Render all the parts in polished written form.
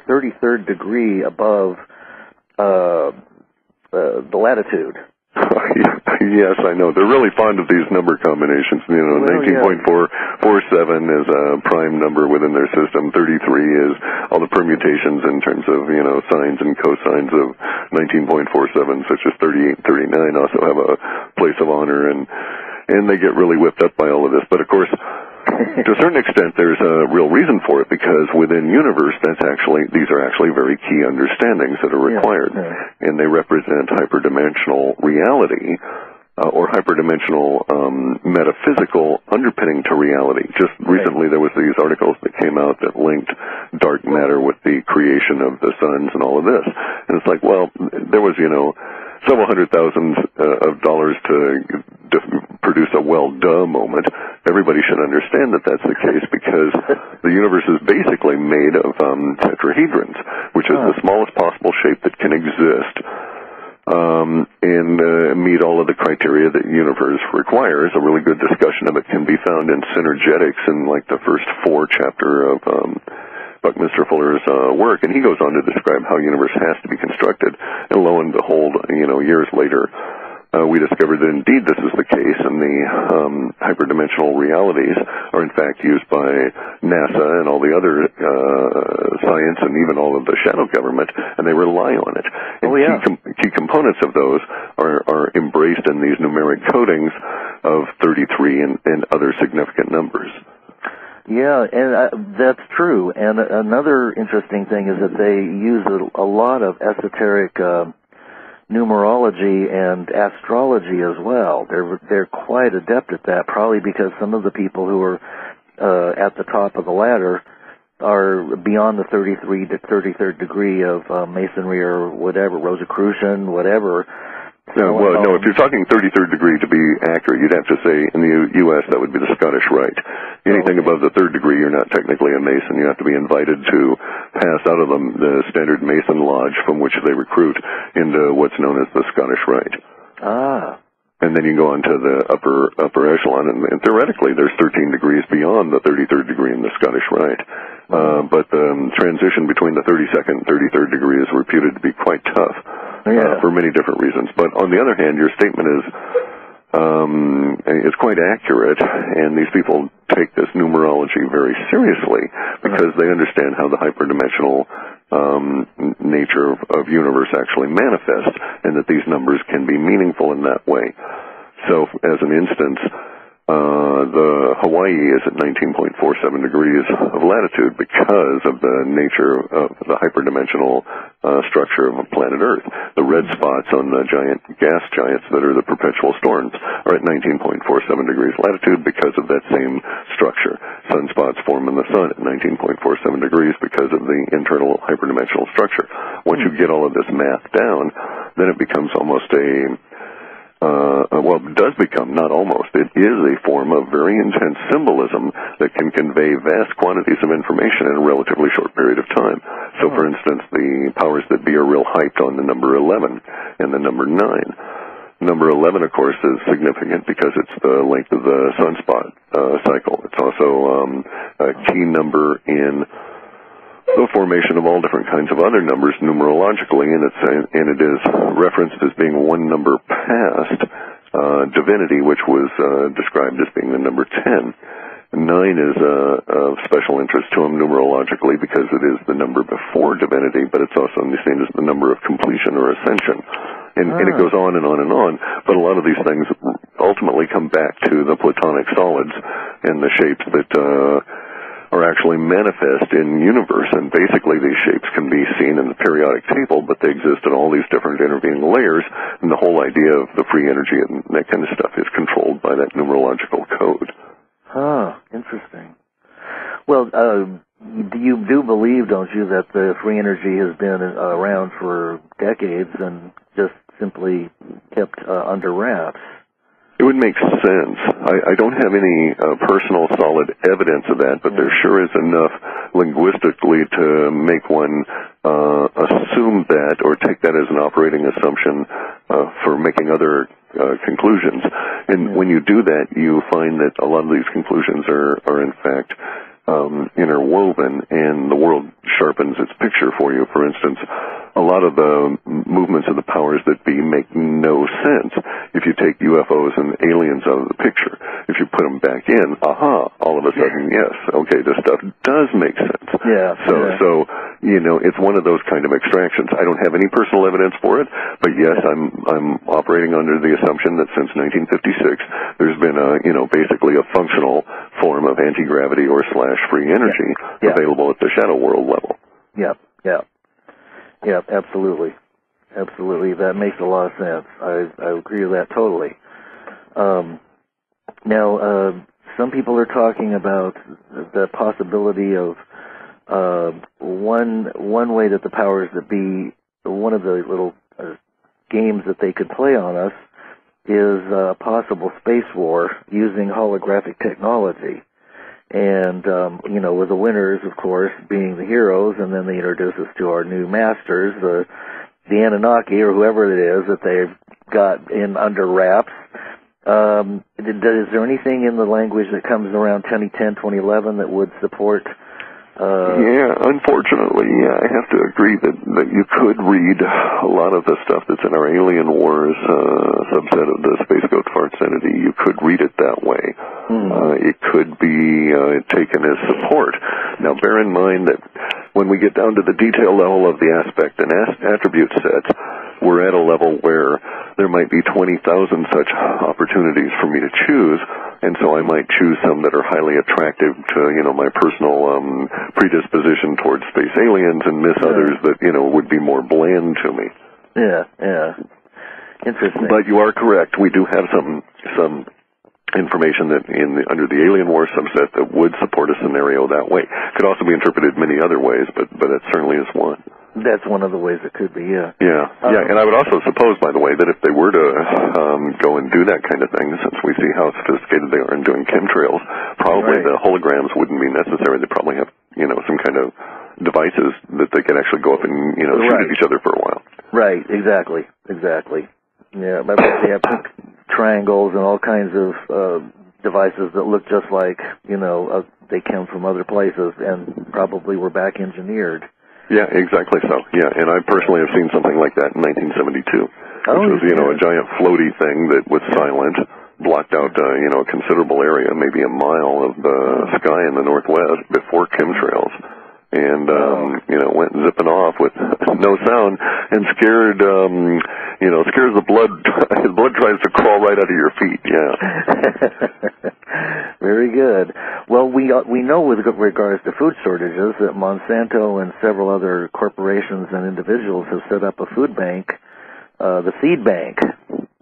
33rd degree above the latitude. Yes, I know. They're really fond of these number combinations. 19.447 is a prime number within their system. 33 is all the permutations in terms of, sines and cosines of 19.47, such as 38 and 39 also have a place of honor, and they get really whipped up by all of this. But of course, to a certain extent, there's a real reason for it, because within universe, these are actually very key understandings that are required, and they represent hyperdimensional reality, or hyperdimensional metaphysical underpinning to reality. Just recently, there was these articles that came out that linked dark matter with the creation of the suns and all of this, and it's like, well, there was, several $100,000 of dollars to produce a well-duh moment. Everybody should understand that that's the case, because the universe is basically made of tetrahedrons, which is the smallest possible shape that can exist, and meet all of the criteria that the universe requires. A really good discussion of it can be found in Synergetics in like the first 4 chapter of Buckminster Fuller's work, and he goes on to describe how the universe has to be constructed, and lo and behold, years later, we discovered that indeed this is the case, and the hyperdimensional realities are in fact used by NASA and all the other science and even all of the shadow government, and they rely on it. And key components of those are embraced in these numeric codings of 33 and other significant numbers. Yeah, and that's true. And another interesting thing is that they use a lot of esoteric numerology and astrology as well. They're quite adept at that, probably because some of the people who are at the top of the ladder are beyond the 33rd degree of Masonry or whatever, Rosicrucian, whatever. No, if you're talking 33rd degree to be accurate, you'd have to say in the U.S. that would be the Scottish Rite. Anything above the 3rd degree, you're not technically a Mason. You have to be invited to pass out of the standard Mason lodge from which they recruit into what's known as the Scottish Rite. Ah. And then you go on to the upper echelon, and theoretically there's 13 degrees beyond the 33rd degree in the Scottish Rite. But the transition between the 32nd and 33rd degree is reputed to be quite tough. For many different reasons. But on the other hand, your statement is quite accurate, and these people take this numerology very seriously because they understand how the hyperdimensional nature of universe actually manifests, and that these numbers can be meaningful in that way. So, as an instance, the Hawaii is at 19.47 degrees of latitude because of the nature of the hyperdimensional structure of planet Earth. The red spots on the giant gas giants that are the perpetual storms are at 19.47 degrees latitude because of that same structure. Sunspots form in the sun at 19.47 degrees because of the internal hyperdimensional structure. Once you get all of this math down, then it becomes almost it does become, not almost, it is a form of very intense symbolism that can convey vast quantities of information in a relatively short period of time. So, for instance, the powers that be are real hyped on the number 11 and the number 9. Number 11, of course, is significant because it's the length of the sunspot cycle. It's also a key number in the formation of all different kinds of other numbers numerologically, and it is referenced as being one number past divinity, which was described as being the number 10. 9 is of special interest to him numerologically because it is the number before divinity, but it's also seen as the number of completion or ascension. And it goes on and on and on, but a lot of these things ultimately come back to the Platonic solids and the shapes that are actually manifest in universe, and basically these shapes can be seen in the periodic table, but they exist in all these different intervening layers, and the whole idea of the free energy and that kind of stuff is controlled by that numerological code. Interesting. Well, you do believe, don't you, that the free energy has been around for decades and just simply kept under wraps? It would make sense. I don't have any personal solid evidence of that, but there sure is enough linguistically to make one assume that or take that as an operating assumption for making other conclusions. And when you do that, you find that a lot of these conclusions are in fact interwoven, and the world sharpens its picture for you. For instance, a lot of the movements of the powers that be make no sense if you take UFOs and aliens out of the picture. If you put them back in, all of a sudden, yes, okay, this stuff does make sense. Yeah. So it's one of those kind of extractions. I don't have any personal evidence for it, but yes, I'm operating under the assumption that since 1956, there's been basically a functional form of anti-gravity or / free energy available at the shadow world level. Yeah, absolutely. Absolutely. That makes a lot of sense. I agree with that totally. Now, some people are talking about the possibility of one way that the powers that be, one of the little games that they could play on us is a possible space war using holographic technology. And, with the winners, of course, being the heroes, and then they introduce us to our new masters, the Anunnaki, or whoever it is that they've got in under wraps. Is there anything in the language that comes around 2010, 2011 that would support... Unfortunately, I have to agree that you could read a lot of the stuff that's in our Alien Wars subset of the Space Goat Farts entity. You could read it that way. It could be taken as support. Now, bear in mind that when we get down to the detail level of the aspect and attribute sets, we're at a level where there might be 20,000 such opportunities for me to choose, and so I might choose some that are highly attractive to, my personal predisposition towards space aliens, and miss others that, would be more bland to me. Yeah. Interesting. But you are correct. We do have some information that under the Alien War subset that would support a scenario that way. Could also be interpreted many other ways, but it certainly is one. That's one of the ways it could be, yeah. And I would also suppose, by the way, that if they were to go and do that kind of thing, since we see how sophisticated they are in doing chemtrails, probably the holograms wouldn't be necessary. They'd probably have, some kind of devices that they could actually go up and, shoot at each other for a while. Right, exactly. Yeah, but they have triangles and all kinds of devices that look just like, they come from other places and probably were back engineered. Yeah, exactly so. Yeah, and I personally have seen something like that in 1972, which was, a giant floaty thing that was silent, blocked out, a considerable area, maybe a mile of the sky in the northwest before chemtrails, and, went zipping off with no sound and scares the blood. His blood tries to crawl right out of your feet, Very good. Well, we know with regards to food shortages that Monsanto and several other corporations and individuals have set up a food bank, the seed bank.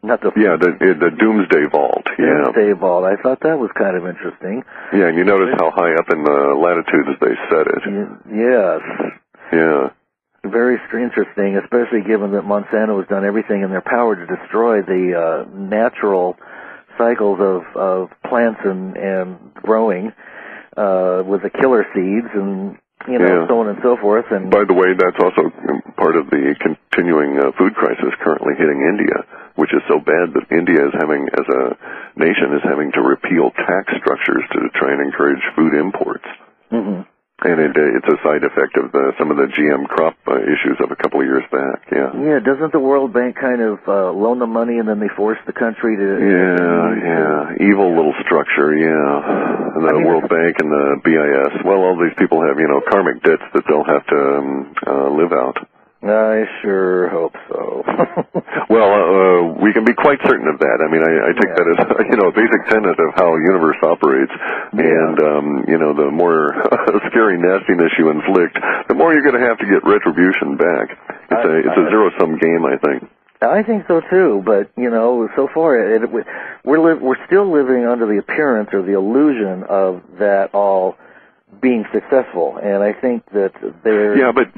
Not the the Doomsday Vault. Doomsday Vault. I thought that was kind of interesting. Yeah, and you notice how high up in the latitudes they set it. Yes. Yeah. Very interesting, especially given that Monsanto has done everything in their power to destroy the natural cycles of plants and growing with the killer seeds and so on and so forth. And by the way, that's also part of the continuing food crisis currently hitting India, which is so bad that India is having, as a nation, is having to repeal tax structures to try and encourage food imports. Mm-hmm. And it's a side effect of some of the GM crop issues of a couple of years back, Yeah, doesn't the World Bank kind of loan them money and then they force the country to... Evil little structure, And the World Bank and the BIS, well, all these people have, karmic debts that they'll have to live out. I sure hope so. Well, we can be quite certain of that. I mean, I take that as, a basic tenet of how the universe operates. And, the more scary nastiness you inflict, the more you're going to have to get retribution back. It's a zero-sum game, I think. I think so too, but so far we're still living under the appearance or the illusion of that all being successful, and I think that but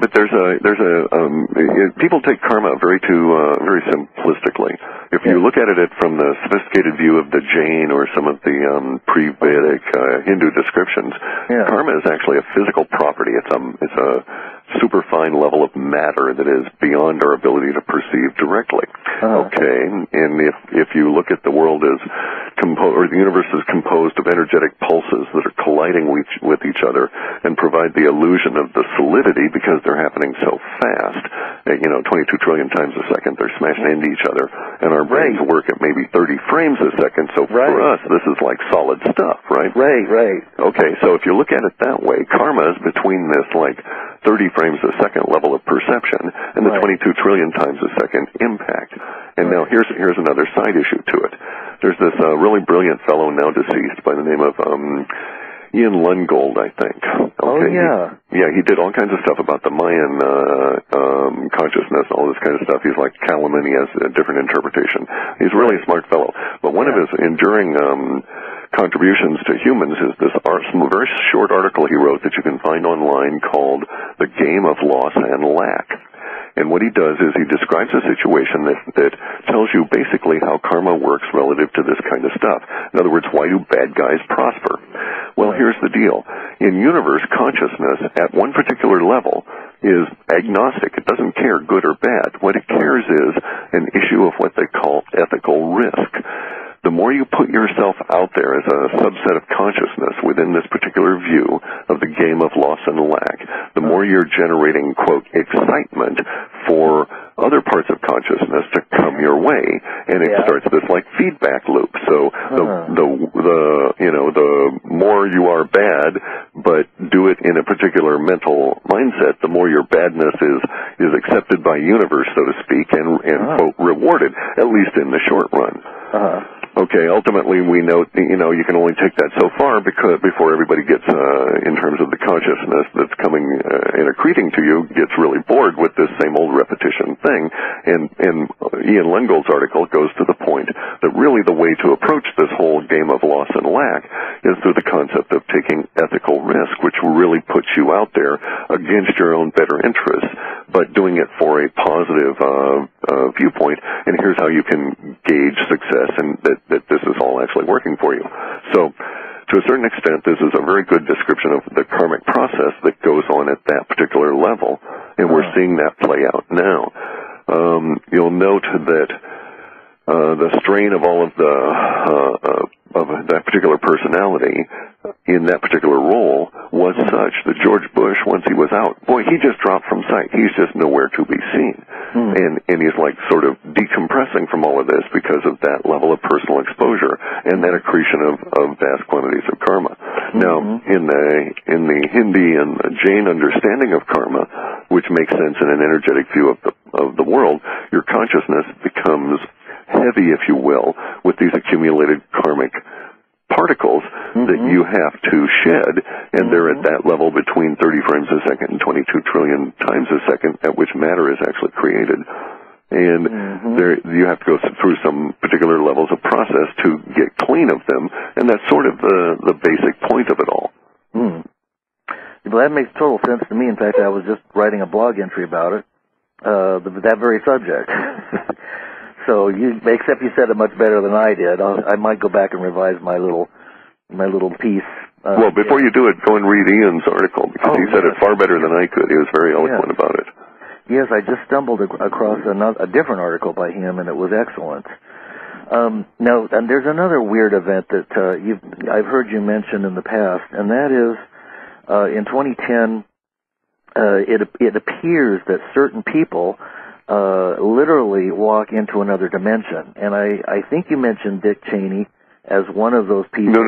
people take karma very simplistically. If you look at it from the sophisticated view of the Jain or some of the pre-Vedic Hindu descriptions, karma is actually a physical property. It's a superfine level of matter that is beyond our ability to perceive directly. Okay, and if you look at the world as the universe is composed of energetic pulses that are colliding with each other and provide the illusion of the solidity because they're happening so fast. 22 trillion times a second, they're smashing into each other, and our brains work at maybe 30 frames a second. So for us, this is like solid stuff, right? Right. Okay, so if you look at it that way, karma is between this like 30 frames a second level of perception and the 22 trillion times a second impact. And now here's another side issue to it. There's this really brilliant fellow now deceased by the name of Ian Lungold, I think. Okay. Oh, yeah. He did all kinds of stuff about the Mayan consciousness, all this kind of stuff. He's like Kalaman. He has a different interpretation. He's really a smart fellow. But one of his enduring contributions to humans is this very short article he wrote that you can find online called The Game of Loss and Lack. And what he does is he describes a situation that tells you basically how karma works relative to this kind of stuff. In other words, why do bad guys prosper? Well, here's the deal. In universe, consciousness at one particular level is agnostic. It doesn't care good or bad. What it cares is an issue of what they call ethical risk. The more you put yourself out there as a subset of consciousness within this particular view of the game of loss and lack, the more you're generating, quote, excitement for other parts of consciousness to come your way, and it starts this like feedback loop. So the more you are bad, but do it in a particular mental mindset, the more your badness is accepted by universe, so to speak, and quote, rewarded, at least in the short run. Okay, ultimately we know, you can only take that so far before everybody gets, in terms of the consciousness that's coming and accreting to you, gets really bored with this same old repetition thing. And Ian Lungold's article goes to the point that really the way to approach this whole game of loss and lack is through the concept of taking ethical risk, which really puts you out there against your own better interests, but doing it for a positive viewpoint. And here's how you can gauge success and that this is all actually working for you. So, to a certain extent, this is a very good description of the karmic process that goes on at that particular level, and we're seeing that play out now. You'll note that the strain of all of that particular personality in that particular role was such that George Bush, once he was out, he just dropped from sight. He's just nowhere to be seen. And he's like sort of decompressing from all of this because of that level of personal exposure and that accretion of vast quantities of karma. Now, in the Hindi and the Jain understanding of karma, which makes sense in an energetic view of the world, your consciousness becomes heavy, if you will, with these accumulated karmic particles that you have to shed, and they're at that level between 30 frames a second and 22 trillion times a second at which matter is actually created. And you have to go through some particular levels of process to get clean of them, and that's sort of the basic point of it all. Well, that makes total sense to me. In fact, I was just writing a blog entry about it, that very subject. So except you said it much better than I did. I might go back and revise my little piece. Well, before you do it, go and read Ian's article, because he said it far better than I could. He was very eloquent about it. Yes, I just stumbled across a different article by him, and it was excellent. Now, and there's another weird event that I've heard you mention in the past, and that is in 2010, it appears that certain people literally walk into another dimension. And I think you mentioned Dick Cheney as one of those people. No.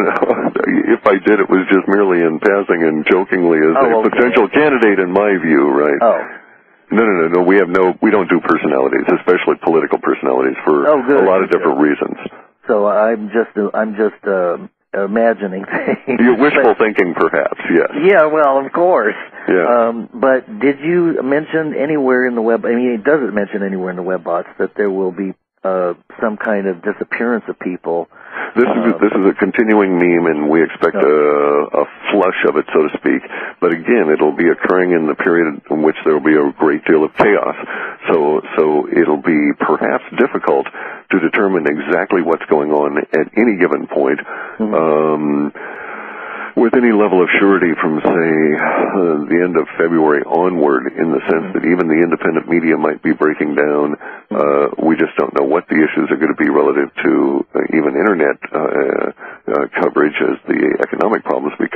If I did, it was just merely in passing and jokingly as a potential candidate in my view, right? No. We don't do personalities, especially political personalities, for a lot of different reasons. So I'm just imagining things. You're wishful thinking, perhaps, yes. Yeah, well, of course. Yeah. But did you mention anywhere in the web, does it mention anywhere in the webbots that there will be some kind of disappearance of people? This is a continuing meme, and we expect a flush of it, so to speak. But again, it'll be occurring in the period in which there will be a great deal of chaos. So it'll be perhaps difficult to determine exactly what's going on at any given point. with any level of surety from, say, the end of February onward, in the sense that even the independent media might be breaking down. We just don't know what the issues are going to be relative to even Internet coverage as the economic problems become